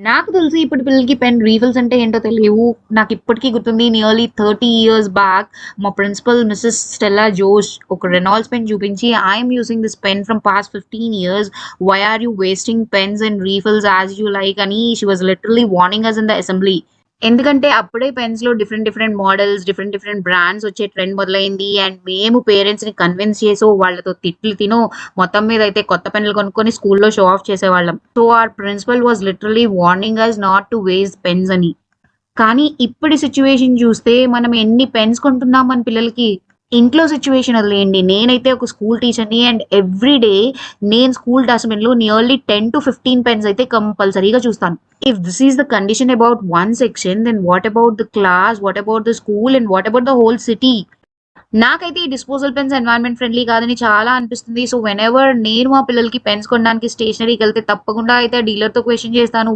నాకు తెలిసి ఇప్పటి పిల్లలకి పెన్ రీఫిల్స్ అంటే ఏంటో తెలియవు. నాకిప్పటికి గుర్తుంది నియర్లీ 30 ఇయర్స్ బ్యాక్ మా ప్రిన్సిపల్ మిసెస్ స్టెల్లా జోష్ ఒక రెనాల్డ్స్ పెన్ చూపించి, I'm using this pen from past 15 years. Why are you wasting pens and refills as you like అని she was literally warning us in the assembly. ఎందుకంటే అప్పుడే పెన్స్‌లో different different models, different different brands వచ్చే trend మొదలైంది. అండ్ మేము పేరెంట్స్‌ని convince చేసో, వాళ్ళతో తిట్లు తినో మొత్తం మీద అయితే కొత్త పెన్నులు కొనుక్కొని స్కూల్‌లో షో ఆఫ్ చేసేవాళ్ళం. So, our principal was literally warning us not to waste pens అని. కానీ ఇప్పటి సిట్యుయేషన్ చూస్తే మనం ఎన్ని పెన్స్ కొంటున్నాం మన పిల్లలకి. ఇంట్లో సిట్యుయేషన్ వదిలేయండి. నేనైతే ఒక స్కూల్ టీచర్‌ని అండ్ ఎవ్రీ డే నేను స్కూల్ డస్ట్‌బిన్‌లో నియర్లీ 10-15 పెన్స్ అయితే కంపల్సరీగా చూస్తాను. If this is the condition about one section, then what about the class? What about the school? And what about the whole city? నాకైతే ఈ డిస్పోజల్ పెన్స్ ఎన్వైరన్మెంట్ ఫ్రెండ్లీ కాదని చాలా అనిపిస్తుంది. సో, వెనెవర్ నేను మా పిల్లలకి పెన్స్ కొనడానికి స్టేషనరీకి వెళ్తే తప్పకుండా అయితే డీలర్‌తో క్వెషన్ చేస్తాను.